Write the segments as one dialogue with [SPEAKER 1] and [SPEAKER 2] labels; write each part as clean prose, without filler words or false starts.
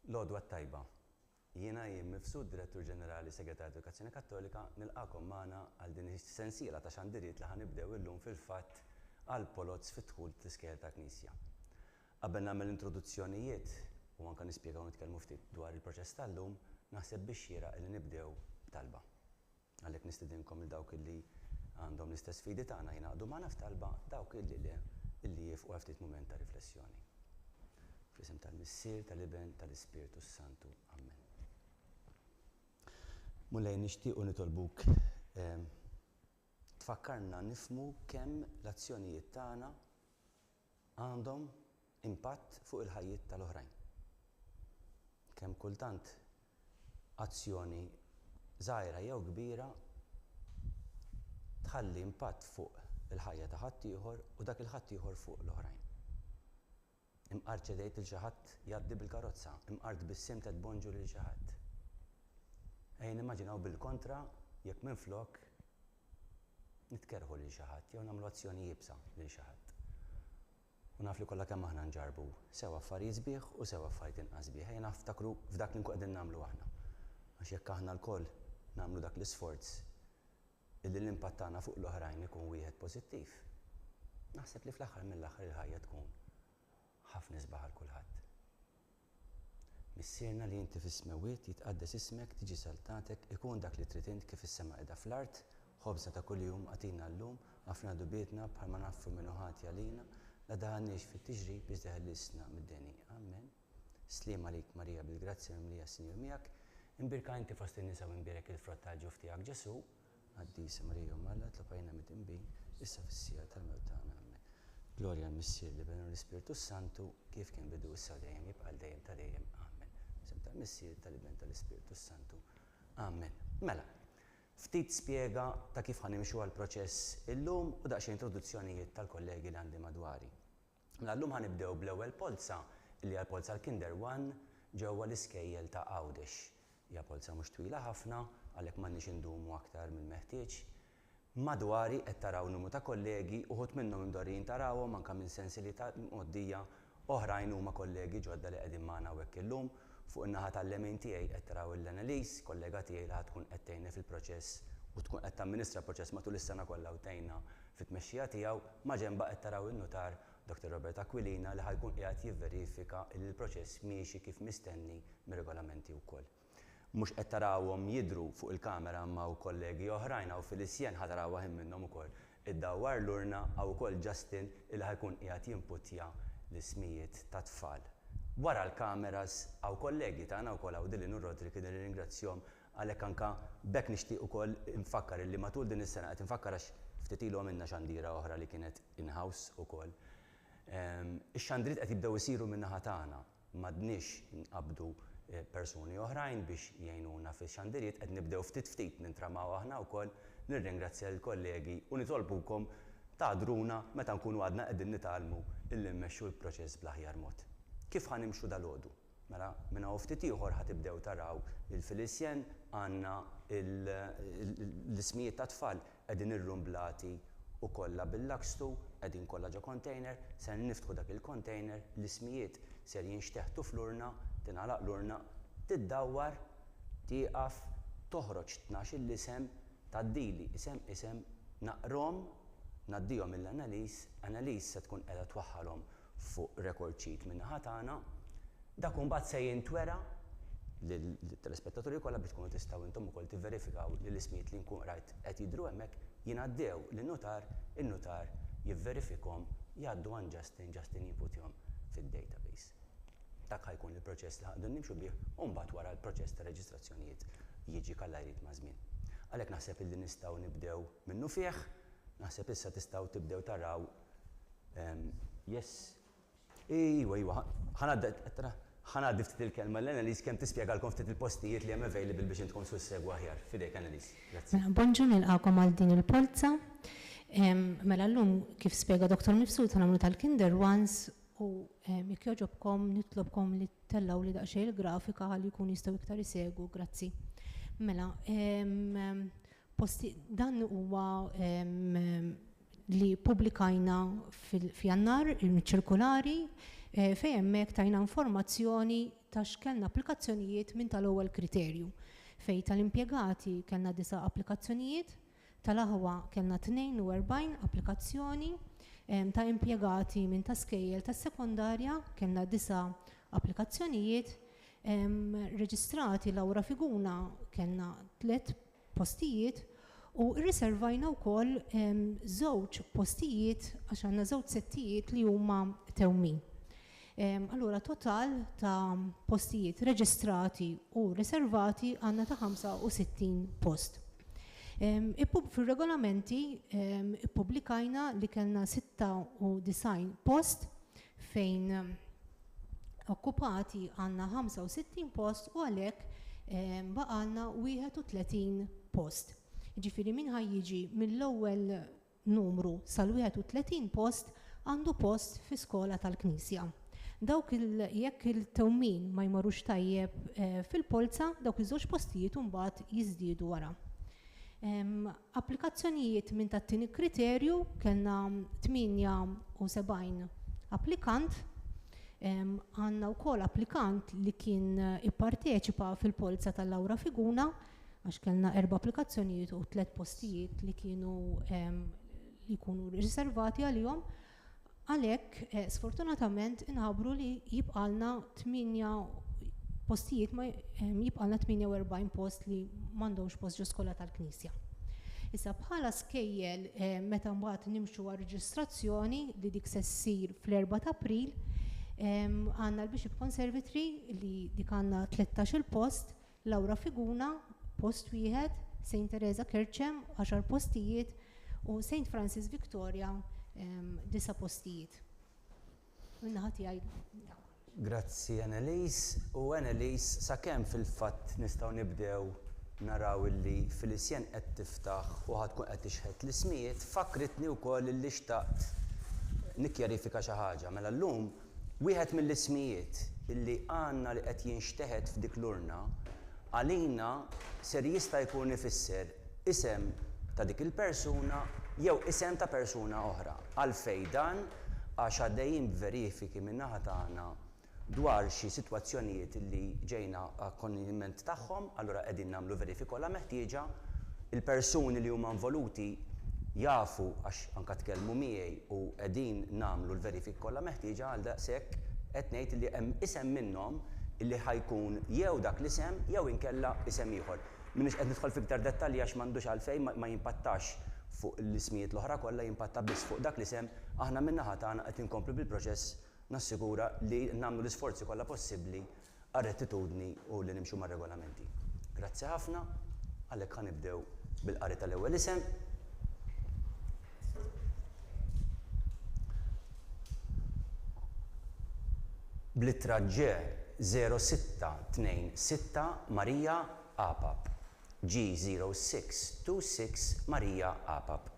[SPEAKER 1] L-għodwa tajba. Jiena jien Mifsud, Direttur Ġenerali Segretarju Edukazzjoni Kattolika, nilqakom magħna għal din is-sensiela ta' xandiriet li ħanibdew illum fil-fatt għal polozz fit-dħul t-iskejjel ta' Knisja. Qabel nagħmel introduzzjonijiet u anke nispjega u nitkellmu ftit dwar il-proċess tal-lum, naħseb biex xieraq li nibdew talba. Għalhekk nistidinkom il dawk illi għandhom l-istess fidi tagħna jingħaqdu magħna f'talba dawk illi jifqu ftit mument ta' riflessjoni. F'isem tal-Missier, tal-Iben, tal-Ispiritu Santu. Amen. Mulej nixtiequ nitolbuk tfakkarna nifhmu kemm l-azzjonijiet tagħna għandhom impatt fuq il-ħajjiet tal-oħrajn. Kemm kultant azzjoni żgħira jew kbira tħalli impatt fuq il-ħajja ta' ħadd ieħor u dak il-ħadd ieħor fuq l-oħrajn. Imqard ċedejt il xi ħadd jgħaddi bil-karozza, imqard bis-sim tbonġu lil xi ħadd. Ejja nimmaġinaw bil-kontra jekk minflok nitkerħu lil xi ħadd jew nagħmlu azzjoni jibsa lil xi ħadd. U naf li kollha kemm aħna nġarbu sew affarijiet sbieħ u sew affarijiet inqas sbieħ. Ejja naftakru f'dak li nkun qegħdin nagħmlu aħna. Għax jekk aħna lkoll nagħmlu dak l-isforz illi l-impatt tagħna fuq l-oħrajn ikun wieħed pożittiv, naħseb li fl-aħħar mill-aħħar il-ħajja tkun ħafna isbaħ għal kulħadd. Missierna li inti fis-smawiet jitqaddes ismek, tiġi saltatek, ikun dak li trid int kif is-sema qiegħda fl-art, ħobżna ta' kuljum għatina llum, ħafna dubietna bħalma naffu minnu ħati għalina, la daħanniex fit-tiġrib biex deħlisna mid-deni. Amen. Sliem għalik Marija bil-grazzja mimlija Sinjur miegħek, imbirka inti fost in-nisa u imbirek il-frott tal-ġuf tiegħek Ġesu, għaddisa Marija u Malla tlopajna mit-inbi, issa fis-sija tal-mewt tagħna. Amen. Glorja l-Missier li benu l-Ispiritu Santu kif kien bidu issa dejjem jibqa' dejjem ta' dejjem. Amen. Isem tal-Missier tal-Iben tal-Ispiritu Santu. Amen. Mela, ftit spjega ta' kif ħanimxu għall-proċess illum u daqsxejn introduzzjonijiet tal-kollegi li għandi madwari. Mela llum ħanibdew bl-ewwel polza li hija l-polza l-Kinder 1 ġewwa l-iskejjel ta' Għawdex. Hija polza mhux twila ħafna għalhekk m'għandniex indumu aktar mill-meħtieġ. Madwari qed taraw numru ta' kollegi uħud minnhom imdorrin tarawhom anke minn sensibilità mgħoddija oħrajn huma kollegi ġodda li qegħdin magħna hawnhekk illum fuq in-naħa tal-lemin tiegħi qed taraw il-Annelies, kollega tiegħi li tkun qed tgħinni fil-proċess u tkun qed tamministra l-proċess matul is-sena kollha u tgħinna fit-tmexxija tiegħu, ma' ġenba qed taraw in-notar Dr. Robert Aquilina li ħajkun qiegħed jivverifika li l-proċess miexi kif mistenni mir-regolamenti wkoll. Mhux qed tarawhom jidhru fuq il-kamera ma' kollegi oħrajn hawn fil-isjen ħataraw waħed minnhom ukoll. Iddawwar lurna hawn ukoll Justin li ħajkun qiegħed jinputja l-ismijiet ta' tfal. Wara l-kameras hawn kollegi tagħna wkoll hawn Dylan u Rodri kien nirringrazzjahom għalhekk anke bekk nixtieq ukoll infakkar illi matul din is-sena qed infakkar għax ftit ilu għamilna xandira oħra li kienet in-house ukoll. Ix-xandriet qed jibdew isiru min-naħa tagħna, m'għadniex nqabdu persuni oħrajn biex jgħinuna fix-xandiriet qed nibdew ftit nintramaw aħna wkoll nirringrazzja l-kollegi u nitolbukom tgħadruna meta nkunu għadna qegħdin nitgħallmu illi mmexxu l-proċess bl-aħjar mod. Kif ħanimxu dalgħodu? Mela minn hawn ftit ieħor ħatibdew taraw il-filisjen għandna l-ismijiet ta' tfal qegħdin irrumblati u kollha bil-lakstu qegħdin kollha ġo container, se niftħu dak il-container, l-ismijiet ser jinxteħtu fl-urna, tingħalaq l-urna, tiddawwar, tieqaf, toħroġ 12 l-isem, tgħaddili isem naqrom, ngħaddihom mill-Annelies se tkun qiegħda twaħħalhom fuq record sheet min-naħa tagħna, dak imbagħad se jintwera lill-telespettaturi kollha biex tkunu tistgħu intom ukoll tivverifikaw li l-ismijiet li nkun rajt qed jidhru hemmhekk jingħaddew lin-notar, in-notar jivverifikhom jgħaddu għand Justin jinputihom fid-database. Dak ħajkun il-proċess li ħaqdu nimxu bih u mbagħad wara l-proċess ta' reġistrazzjonijiet jiġi kollha jrid ma' żmien. Għalhekk naħseb illi nistgħu nibdew minnu fih, naħseb issa tistgħu tibdew taraw ħanaddi ftit il-kelma l-Annelies kemm tispjegalkom ftit il-postijiet li hemm available biex intkom sussegwu aħjar. Fidejk Annelies. Grazzi.
[SPEAKER 2] Bonġu nilqakom għal din il-polza. Mela llum kif spjega Dr. Mifsud nagħmlu tal-Kinder Ones u jekk jogħġobkom nitlobkom li tellaw li daqsxejn il-grafika ħalli jkunu jistgħu iktar isegwu. Grazzi. Mela dan huwa li pubblikajna f'Jannar il-ċirkolari fejn hemmhekk tajna informazzjoni 2013 kellna applikazzjonijiet minn tal-ewwel kriterju. Fej tal-impjegati kellna 9 applikazzjonijiet, tal-aħwa kellna 42 applikazzjoni, ta' impjegati minn ta' skejjel ta' sekondarja kellna 9 applikazzjonijiet, reġistrati Lawra Figuna kellna 3 postijiet u rriservajna wkoll 2 postijiet għax għandna 2 settijiet li huma tewmin. Allura total ta' postijiet reġistrati u riservati għandna ta' 65 post. Fil-regolamenti ippubblikajna li kellna 96 post fejn okkupati għandna 65 post u għalhekk baqalna 31 post. Ġifieri min ħajjiġi mill-ewwel numru sal-31 post għandu post fi skola tal-Knisja. Dawk jekk il-tewmin ma jmorrux tajjeb fil-polza, dawk iż-żewġ postijiet mbagħad jiżdiedu wara. Applikazzjonijiet minn tat-tieni kriterju kellna 78 applikant, għandna wkoll applikant li kien ipparteċipa fil-polza tal-Lawra Figuna għax kellna 4 applikazzjonijiet u 3 postijiet li kienu li jkunu riservati għalihom. Għalhekk sfortunatament inħabbru li jibqalna 8 postijiet jibqalna 48 post li m'għandhomx post ġo skola tal-Knisja. Issa bħala skejjel meta mbagħad nimxu għal reġistrazzjoni li dik se ssir fl-4 ta' April, għandna l-Bishop Conservatory li dik għandna 13 post, Lawra Figuna post wieħed, St. Teresa Kirchem 10 postijiet u St. Francis Victoria 9 postijiet.
[SPEAKER 1] Grazzi Annelies. U Annelies, sakemm fil-fatt nistgħu nibdew naraw illi fil-isjen qed tiftaħ u ħadkun qed tixħed l-ismijiet, fakritni wkoll illi xtaqt nikkjarifika xi ħaġa. Mela llum wieħed mill-ismijiet illi għandna li qed jinxteħed f'dik l-urna għalina ser jista' jkun ifisser isem ta' dik il-persuna jew isem ta' persuna oħra. Għalfejn dan għax għaddejjin verifiki min-naħa tagħna dwar xi sitwazzjonijiet li ġejna akkoniment tagħhom, allura qegħdin nagħmlu verifika kollha meħtieġa, il-persuni li huma involuti jafu għax anke tkellmu miegħi u qegħdin nagħmlu l-verifika kollha meħtieġa għal daqshekk qed ngħid li hemm isem minnhom illi ħajkun jew dak l-isem jew inkella isem ieħor. Minix qed nidħol fiktar dettalji għax m'għandux għalfejn ma jimpattax fuq l-ismijiet l-oħra kollha jimpatta biss fuq dak l-isem, aħna min-naħa tagħna qed inkomplu bil-proċess nassigura li nagħmlu l-isforzi kollha possibbli għar-rettitudni u li nimxu mar-regolamenti. Grazzi ħafna, għalhekk ħanibdew bil-qari tal-ewwel isem. Blittra G 0626 Marija Apap. G0626 Marija Apap.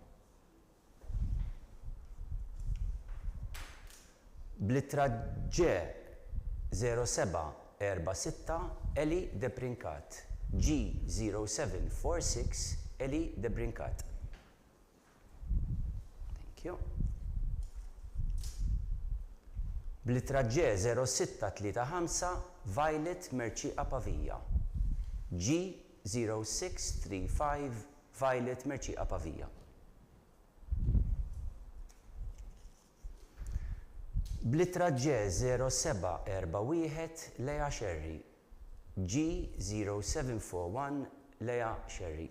[SPEAKER 1] Blittra G 0746 Eli De Brincat. G0746 Eli De Brincat. Thank you. Blittra G 0635 Violet Merċiqa Pavija. G0635 Violet Merċiqa Pavija. Blittra G 0741 Lea Sherry. G0741 Lea Sherry.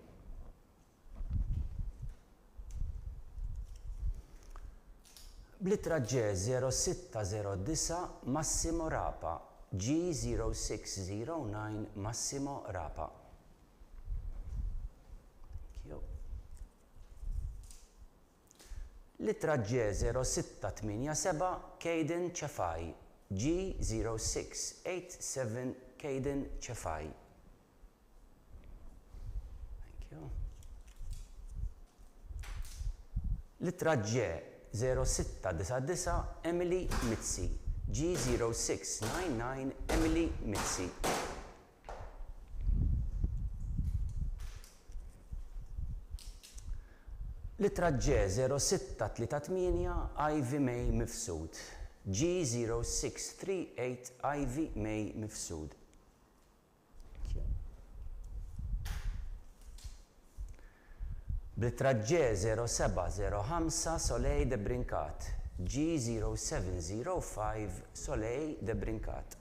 [SPEAKER 1] Blittra G 0609 Massimo Rapa. G0609 Massimo Rapa. Thank you. Litra G 0687 Caden Cefaj. G0687 Caden Cefaj. Thank you. Litra G 0699 Emily Mitzi. G0699 Emily Mitzi. Litra G 0638 Ivy May Mifsud. G0638 Ivy May Mifsud. Blittra G0705 Soleil de Brincat. G0705 Soleil de Brincat.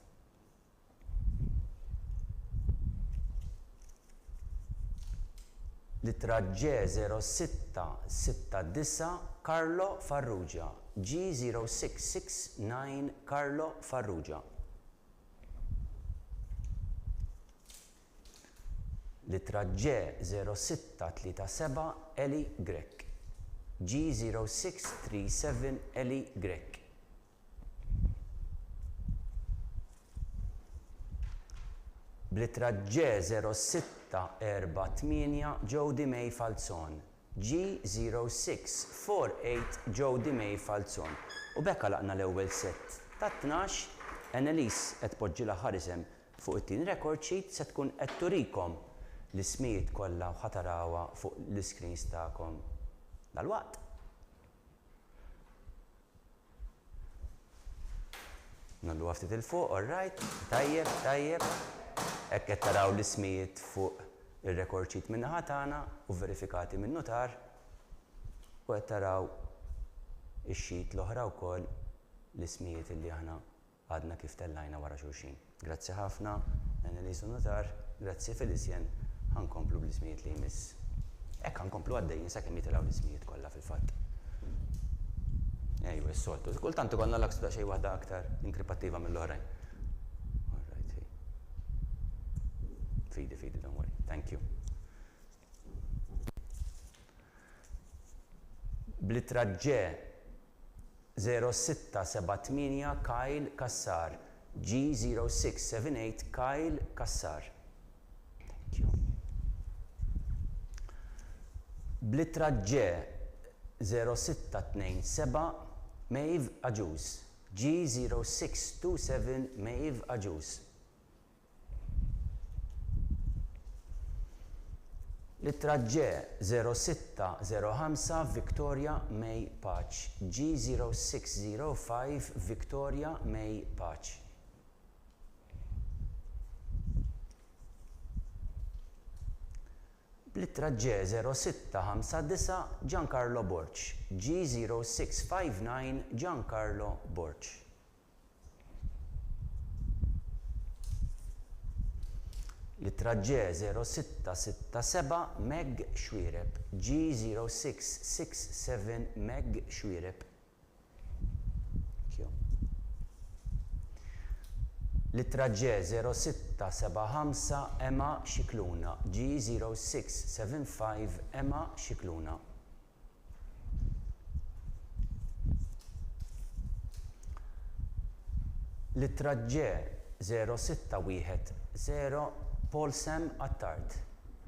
[SPEAKER 1] Litra G0669 Carlo Farrugia. G0669 Carlo Farrugia. Litra G0637 Eli Grek. G0637 Eli Grek. Blittra G0648 Jody May Falzon. G0648 Jody May Falzon. U bekka laqna l-ewwel set ta' 12, Annalise qed poġġi l-aħħar isem fuq it-tieni record sheet se tkun qed turikom l-ismijiet kollha u ħatarawha fuq l-screens tagħkom dal-waqt. Nallu ftit il-fuq, all right, tajjeb. Hekk qed taraw l-ismijiet fuq ir-record sheet min-naħa tagħna u verifikati min-notar u qed taraw ix-sheet l-oħra wkoll l-ismijiet li aħna għadna kif tellajna wara xulxin. Grazzi ħafna, Annalise u notar, grazzi Felicien, ħankomplu bl-ismijiet li jmiss. Hekk ħankomplu għaddejjin sakemm jitilgħu l-ismijiet kollha fil-fatt. Ejwa, s-soltu. Kultant ikollna l-aqsu ta' xejn waħda aktar inkripattiva mill-oħrajn. Fidi, don't worry. Thank you. Blittra G0678 Kyle Kassar. G0678 Kyle Kassar. Thank you. Blittra G0627 Maeve Ajuz. G0627 Maeve Ajuz. Litra G0605 Victoria May Patch. G0605 Victoria May Patch. Litra G0659 Giancarlo Borch. G0659 Giancarlo Borch. Litra G0667 Meg Xwireb. G0667 Meg Xwireb. Litra G0675 Emma Xikluna. G0675 Emma Xikluna. Litra G0610 Paulsem Attard.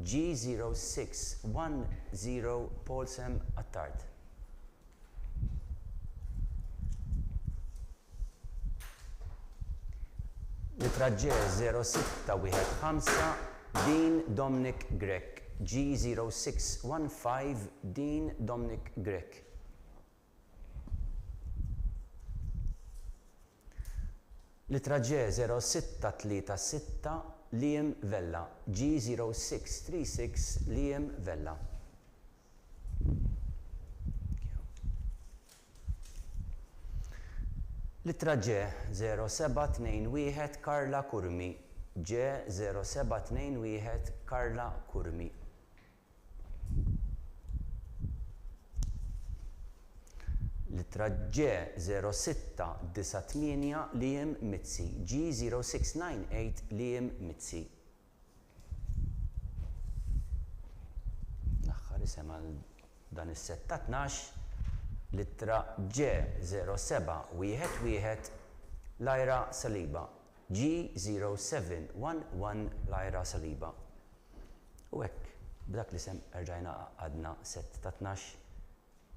[SPEAKER 1] G0610 Paulsem Attard. Litra G0615 Dean Dominic Grek. G0615 Dean Dominic Grek. Litra G0636 Liam Vella. G0636 Liam Vella. Litra G0721 Karla Kurmi. G0721 Karla Kurmi. Litra G0698 Liam Mitzi. G0698 Liam Mitzi. Naħħar isem għal dan is-set ta' 12. Litra G0711 Lyra Saliba. G0711 Lyra Saliba. U hekk, b'dak l-isem erġajna għadna set ta' 12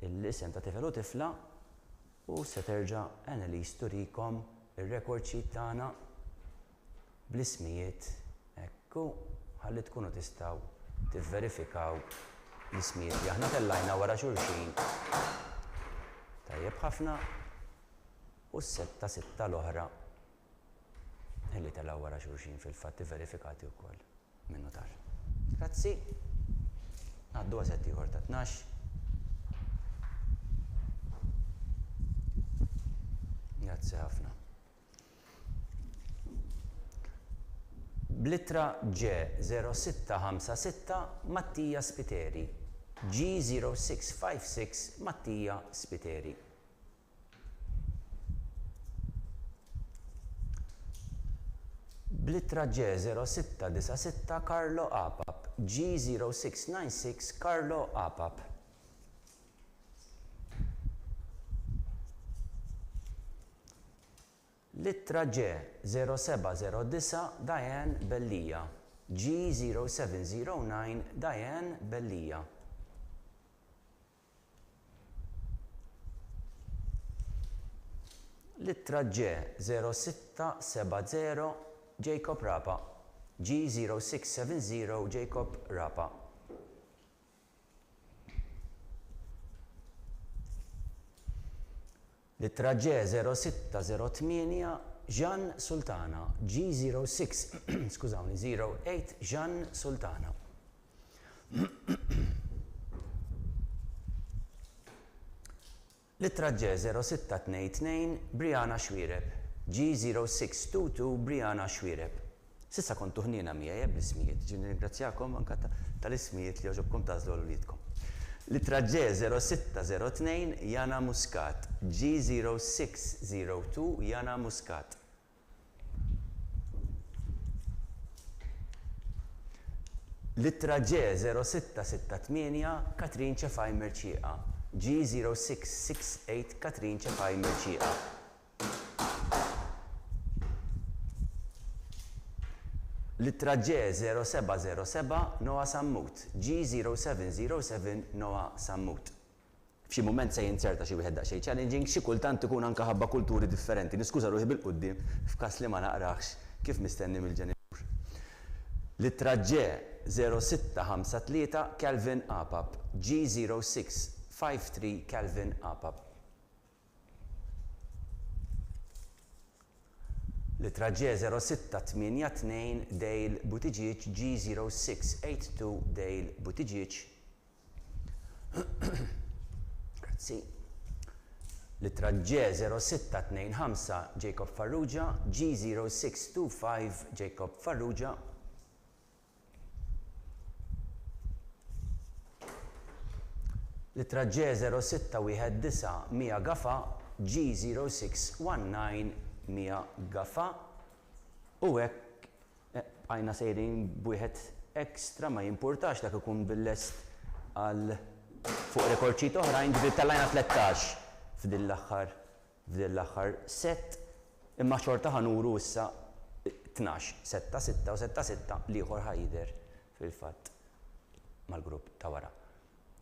[SPEAKER 1] l-isem ta' tifel u tifla u se terġa' Annalise turikom ir-record sheet tagħna bl-ismijiet ekku ħalli tkunu tistgħu tivverifikaw l-ismijiet li aħna tellajna wara xulxin. Tajjeb ħafna. u s-6 l-oħra illi telaw wara xulxin fil-fatti verifikati wkoll minn notar. Grazzi. Għaddu għaset ieħor ta' 12. Grazzi ħafna. Blittra G0656 Mattija Spiteri. G0656 Mattija Spiteri. Blittra G0696 Carlo Apap. G0696 Carlo Apap. Littra G0709 Diane Bellija. G0709 Diane Bellija. Littra G0670 Jacob Rapa. G0670 Jacob Rapa. Littra G0608 Jean Sultana. G06 skużawni 08 Jean Sultana. Littra G0622 Brianna Xwireb. G0622 Brianna Xwireb. Sissa kontu ħnina miegħi bl-ismijiet, ġini ringrazzjakom anka tal-ismijiet li ġobkom tażlu l-lidkom. Littra G0602 Jana Muscat. G0602 Jana Muscat. Littra G0668 Katrin Ċefaj Merċieqa. G0668 Katrin Ċefaj Merċieqa. Littra G0707 Noa Sammut. G0707 Noa Sammut. F'xi mument se jinserta xi wieħed daqsxejn challenging, xi kultant ikun anke ħabba kulturi differenti. Niskuża ruħi bil-qudiem f'każ li ma naqrax kif mistenni mill-ġenitur. Littra G0653 Calvin Apap. G0653 Calvin Apap. Littra G0682 Dale Buttigieg. G0682 Dale Buttigieg. Grazzi. Littra G0625 Jacob Farrugia. G0625 Jacob Farrugia. Littra G0619 Mia Gafa. G0619 Mia Gafa. U hekk għajna sejrin b'wieħed ekstra ma jimpurtax dak ikun bil-lest għal fuq rekordċit oħrajn ġifieri tal-għajna 13 f'din l-aħħar set imma xorta ħanuru issa 12 7-6 u 7-6 li ieħor ħajder fil-fatt mal-grupp ta' wara.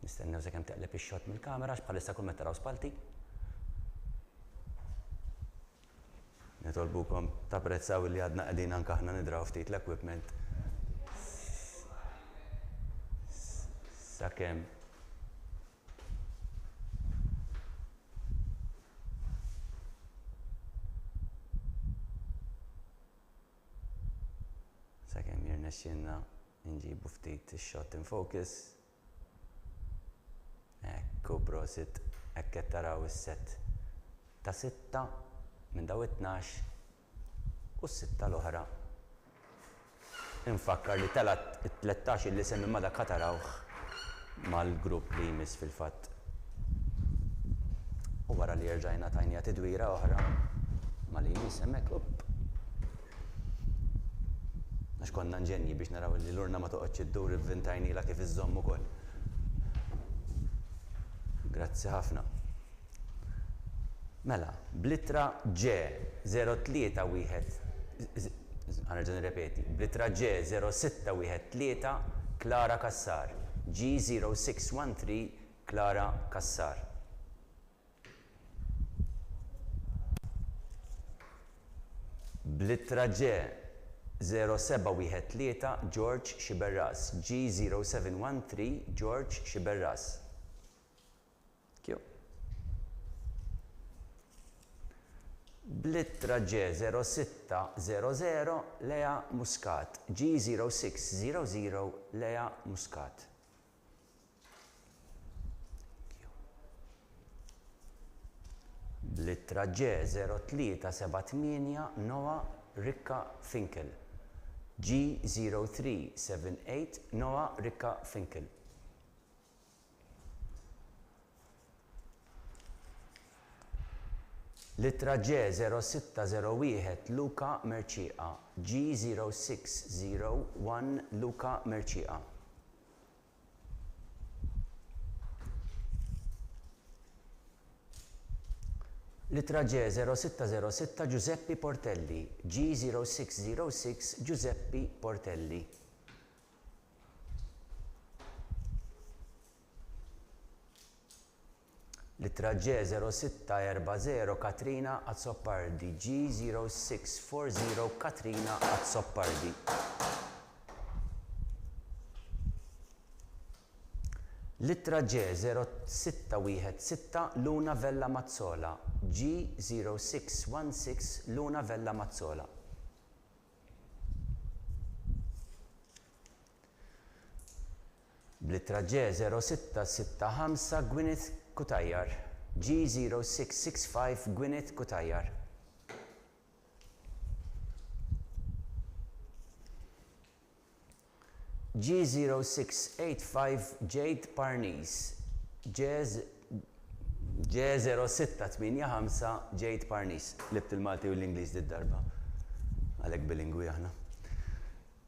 [SPEAKER 1] Nistennew sakemm teqleb ix-xott mill-kamera bħalissa kull meta taraw spalti. Nitolbukom tapprezzaw li għadna qegħdin anke aħna nidraw ftit l-equipment. Sakemm jirnexxielna nġibu ftit ix-shot in focus. Ekku prosit, hekk qed taraw is-set ta' 6 minn daw 12 u s-6 l-oħra. Infakkar li it-13 li semmi ma dak tarawh mal-grupp li jmiss fil-fatt. U wara li rġajna tajnija tidwira oħra ma li jmiss hemmhekk għax konna nġenji biex naraw li l-urna ma toqgħodx iddur ivvintajnila kif iżżomm ukoll. Grazzi ħafna. Mela, blittra G0311 ħanerġa' nirrepeti, blittra G0613 Klara Kassar. G0613 Klara Kassar. Blittra G0713 George Xiberras. G0713 George Xiberras. Bl-ittra G0600 Lea Muscat. G0600 Lea Muscat. Bl-ittra G0378 Noah Ricca Finkel. G0378 Noah Ricca Finkel. Littra G0601 Luca Mercia. G0601 Luca Mercia. Littra G0606 Giuseppe Portelli. G0606 Giuseppe Portelli. Littra G0640 Katrina Azzopardi. G0640 Katrina Azzopardi. Littra G0616 Luna Vella Mazzola. G0616 Luna Vella Mazzola. Littra G0665 Gwyneth Kutajjar. G0665 Gwyneth Kutajjar. G0685 Jade Parnis. G0685 Jade Parnis. Libt il-Malti u l-Ingliż d-darba. Għalek bilingwi aħna.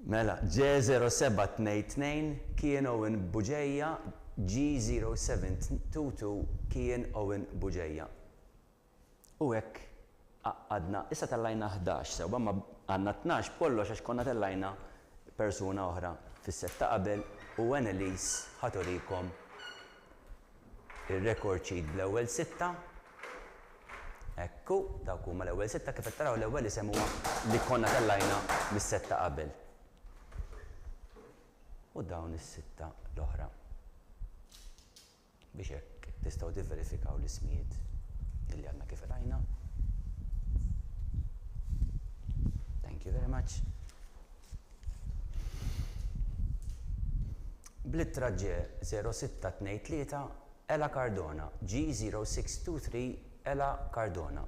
[SPEAKER 1] Mela, G0722 Kien Owen Buġeja. G0722 Kien Owen Buġeja. U hekk għadna, issa tellajna 11, sewa ma għandna 12 kollox għax konna tellajna persuna oħra fis-set ta' qabel u Annelies ħaturikom ir-record sheet bl-ewwel sitta. Ekku, dawk huma l-ewwel sitta kif qed taraw l-ewwel isem huwa li konna tellajna mis-set ta' qabel. U dawn is-sitta l-oħra. Biex hekk tistgħu tivverifikaw l-ismijiet li għandna kif rajna. Thank you very much. Bl-ittra G0623 Ela Cardona. G0623 Ela Cardona.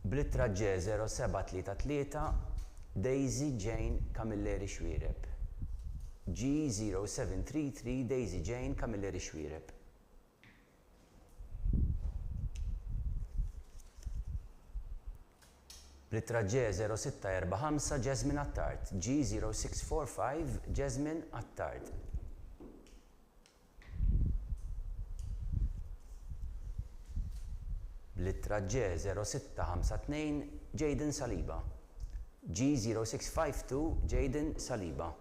[SPEAKER 1] Bl-ittra G0733 Daisy Jane Camilleri Xwiereb. G0733 Daisy Jane Camilleri Xwiereb. Bl-ittra G0645 Jasmine Attard. G0645 Jasmine Attard. Bl-ittra G0652 Jaden Saliba. G0652 Jaden Saliba.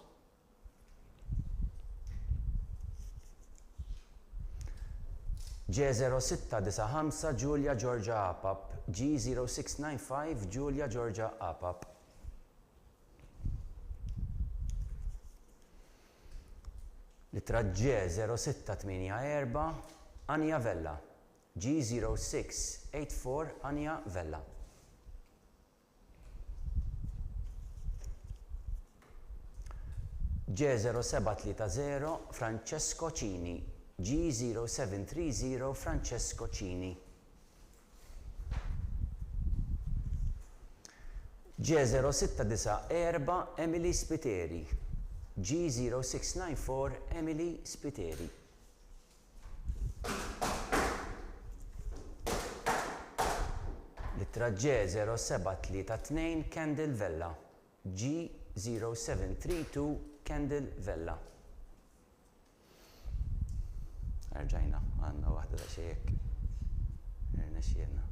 [SPEAKER 1] G0695 Giulia Georgia Apap. G0695 Giulia Georgia Apap. Littra G0684 Anja Vella. G0684 Anja Vella. G0730 Francesco Cini. G0730 Francesco Cini. G0694 Emily Spiteri. G0694 Emily Spiteri. Littra G0732 Candle Vella. G0732 Candle Vella. Rġajna, għanna waħda da xejek. Rnexxielna.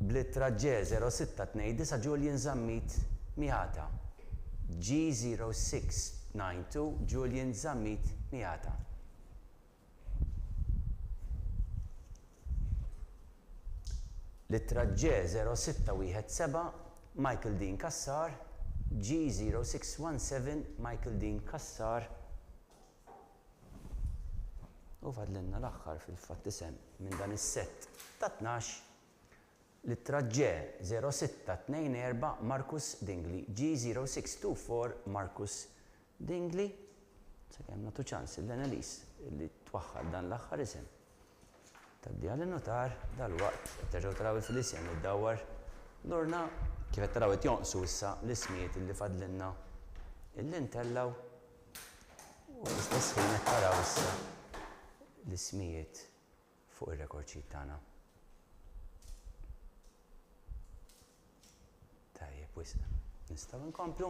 [SPEAKER 1] Bl-ittra G0629 Julian Zammit Miata. G0692 Julian Zammit Miata. Littra G0617 Michael Dean Kassar. G0617 Michael Dean Kassar. U fadlenna l-aħħar fil-fatt isem minn dan is-set ta' 12 littra G 0624 Marcus Dingley. G0624 Marcus Dingley. Sakemm nagħtu ċans l-Annelies li twaħħal dan l-aħħar isem. Taddi għall-notar dal-waqt terġgħu taraw il-filisjem iddawwar l-urna kif qed taraw qed jonqsu issa l-ismijiet illi fadlinna illi ntellaw u l-istess ħin qed taraw issa l-ismijiet fuq ir-rekord sheet tagħna. Tajjeb wisq. Nistgħu nkomplu?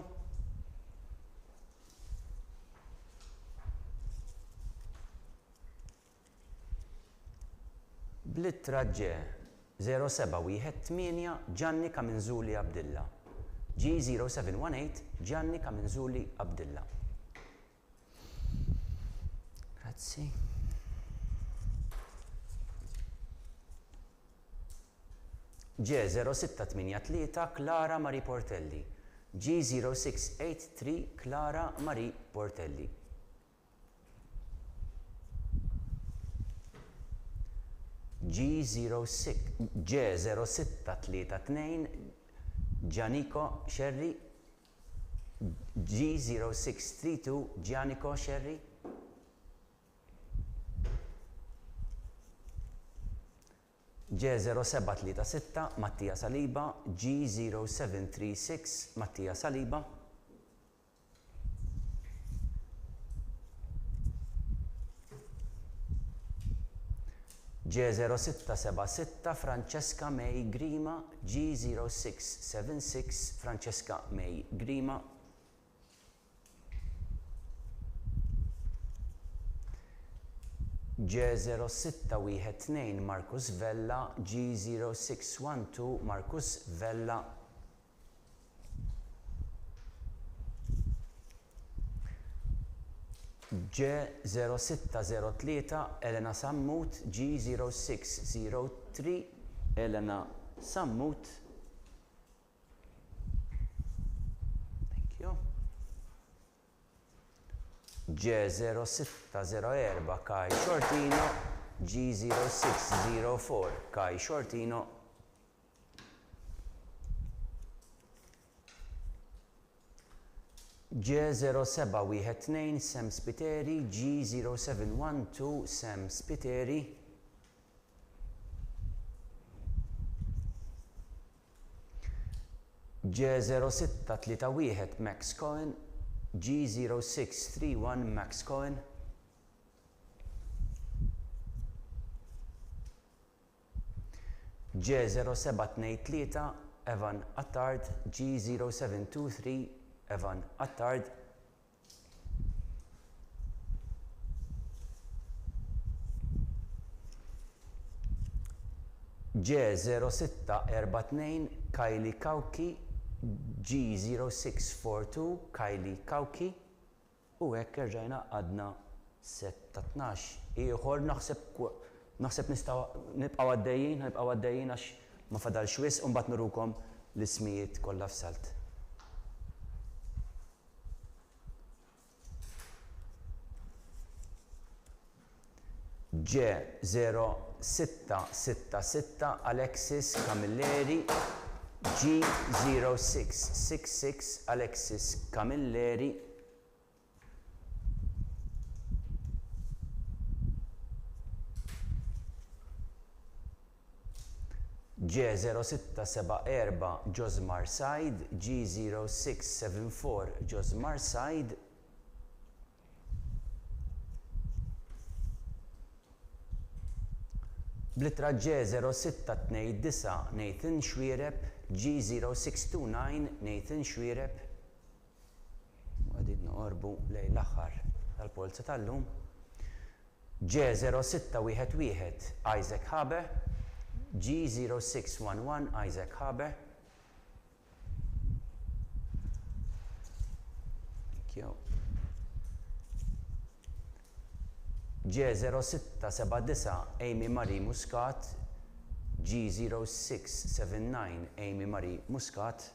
[SPEAKER 1] Blittra G 0718 Gianni Kaminzuli Abdilla. G0718 Gianni Kaminzuli Abdilla. Grazzi. G0683 Clara Marie Portelli. G0683 Clara Marie Portelli. G0632 Giannico Sherry. G0632 Giannico Sherry. G0736 Mattia Saliba. G0736 Mattia Saliba. G0676 Francesca May Grima. G0676 Francesca May Grima. G0612 Marcus Vella. G0612 Marcus Vella. G0603 Elena Sammut. G0603 Elena Sammut. Thank you. G0604 Kai Shortino. G0604 Kai Shortino. G0712 Sam Spiteri. G0712 Sam Spiteri. G0631 Max Cohen. G0631 Max Cohen. G0723 Evan Attard. G0723 Evan Attard. G0642 Kylie Kauki. G0642 Kylie Kauki. U hekk rġajna għadna set ta' 12. Ieħor naħseb nistgħu nibqgħu għaddejjin għax ma fadalx wisq u mbagħad nurukom l-ismijiet kollha f'salt. G0666 Alexis Camilleri. G0666 Alexis Camilleri. G0674 Josmar Said. G0674 Josmar Said. Blittra G0629 Nathan Xwiereb. G0629 Nathan Xwiereb. Għadid noqorbu lejn l-aħħar tal-polza tal-lum. G0611 Isaac Haber. G0611 Isaac Haber. Thank you. G0679 Amy Marie Muscat. G0679 Amy Marie Muscat.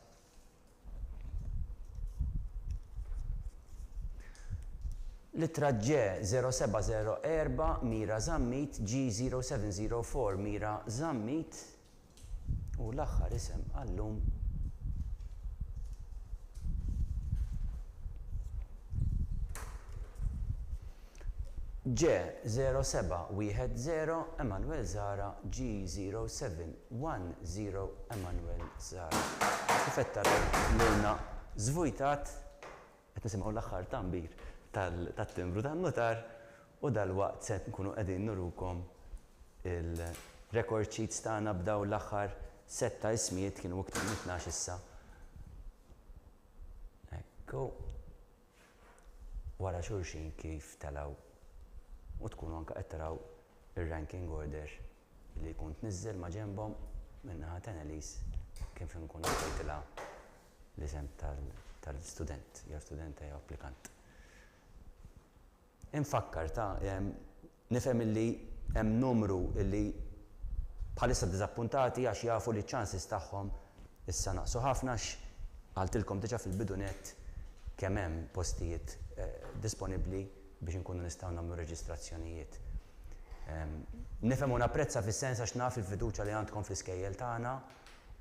[SPEAKER 1] Litra G 0704 Mira Zammit, G0704 Mira Zammit u l-aħħar isem għallum G 0710 Emanuel Zara, G0710 Emanuel Zara. Kifetta l-luna zvujtat, qed nisimgħu l-aħħar tambir tat-timbru tan-notar u dal-waqt se nkunu qegħdin nurukom il-record sheets tagħna bdaw l-aħħar setta ismijiet kienu iktar minn 12 issa. Ekku. Wara xulxin kif telgħu u tkunu anke qed taraw ir-ranking order li jkun tniżżel ma' ġenbhom min-naħa ta' Annalise kif inkun ngħidilha l-isem tal-student, jew studenta jew applikant. Infakkar nifhem illi hemm numru illi bħalissa diżappuntati għax jafu li ċ-chances tagħhom issa naqsu ħafna għaltilkom diġà fil-bidunet kemm hemm postijiet disponibbli biex inkunu nistgħu nagħmlu reġistrazzjonijiet. Nifhem u napprezza fis-sens għax naf il-fiduċja li għandkom fl-iskejjel tagħna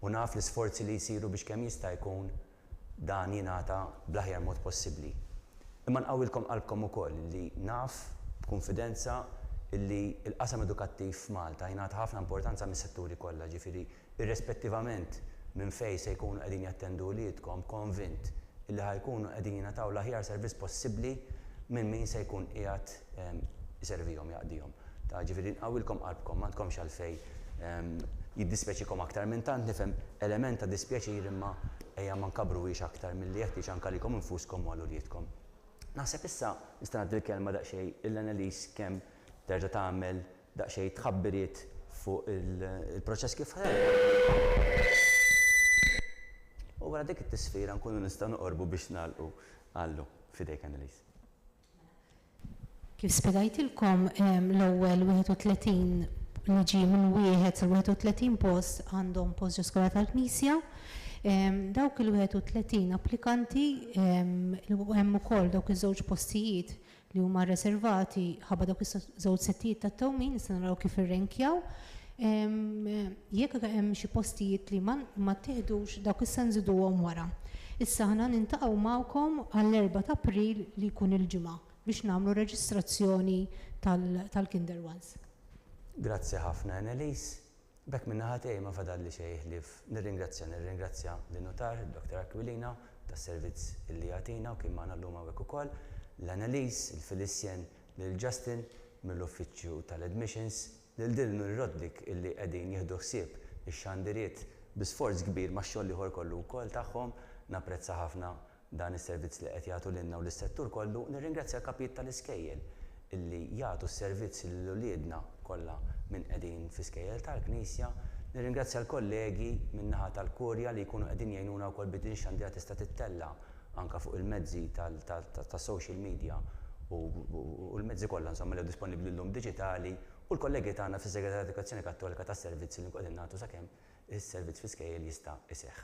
[SPEAKER 1] u naf l-isforzi li jsiru biex kemm jista' jkun dan jingħata bl-aħjar mod possibbli. Imma nqawwilkom qalbkom ukoll li naf b'kunfidenza illi l-qasam edukattiv f'Malta jingħata ħafna importanza mis-setturi kollha, ġifieri irrispettivament minn fejn se jkunu qegħdin jattendu wliedkom konvint illi ħajkunu qegħdin jingħataw l-aħjar servizz possibbli minn min se jkun qiegħed iservihom jaqdihom. Ġifieri nqawwilkom qalbkom m'għandkomx għalfejn jiddispjaċikom aktar minn tant nifhem element ta' dispjaċir imma ejja ma nkabruhiex aktar milli jeħtieġ anke likom infuskom u għal ulidkom. Naħseb issa nista' nagħti l-kelma daqsxejn il-Annalise kemm terġa' tagħmel daqsxejn tħabbiriet fuq il-proċess kif u wara dik it-tisfira nkunu nistgħu noqorbu biex nagħlqu għallu fidejk Annalise. Kif
[SPEAKER 2] spjegajtilkom l-ewwel 31 li ġie minn wieħed sa 31 post għandhom post ġo skola tal-Knisja. Dawk il-31 applikanti hemm ukoll dawk iż-żewġ postijiet li huma rreservati ħabba dawk iż-żewġ settijiet tat-tewmin nista' naraw kif irrenkjaw. Jekk hemm xi postijiet li ma ttieħdux dawk issa nżiduhom wara. Issa ħna nintaqgħu magħkom għall-4 ta' April li jkun il-ġimgħa biex nagħmlu reġistrazzjoni tal-Kinder Ones.
[SPEAKER 1] Grazzi ħafna Annalise. Bekk minn naħa tiegħi ma fadalli xejn ħlief. Nirringrazzja lin-notar, Dr. Aquilina, tas-servizz illi jagħtina u kien magħna llum hawnhekk ukoll, l-Annalise, il-Felicien, lil Justin mill-Uffiċċju tal-Admissions, lil Dilnu Rodlik illi qegħdin jieħdu ħsieb ix-xandiriet bi sforz kbir max-xogħol ieħor kollu wkoll tagħhom. Napprezza ħafna dan is-servizz li qed jagħtu lilna u lis-settur kollu. Nirringrazzja l-kapijiet tal-iskejjel illi jagħtu s-servizz lil uliedna kollha minn qegħdin fl-iskejjel tal-Knisja. Nirringrazzja l-kollegi min-naħa tal-Kurja li jkunu qegħdin jgħinuna wkoll biex din ix-xandira tista' tittella anke fuq il-mezzi tas-social media u l-mezzi kollha insomma li disponibbli llum diġitali u l-kollegi tagħna fis-Segretarja Edukazzjoni Kattolika tas-servizzi li qegħdin nagħtu sakemm is-servizz fl-iskejjel jista' iseħħ.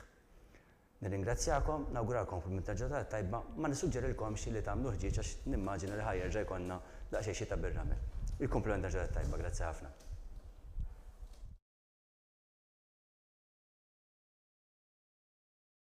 [SPEAKER 1] Nirringrazzjakom, nawguralkom kull ġurnata tajba, ma nissuġġerilkomx li tagħmlu ħġieġ għax nimmaġina li ħajjerġa' jkollna daqsxejn xi ta' bir-ramel. Il-komplement ta' ġurnata tajba, grazzi ħafna.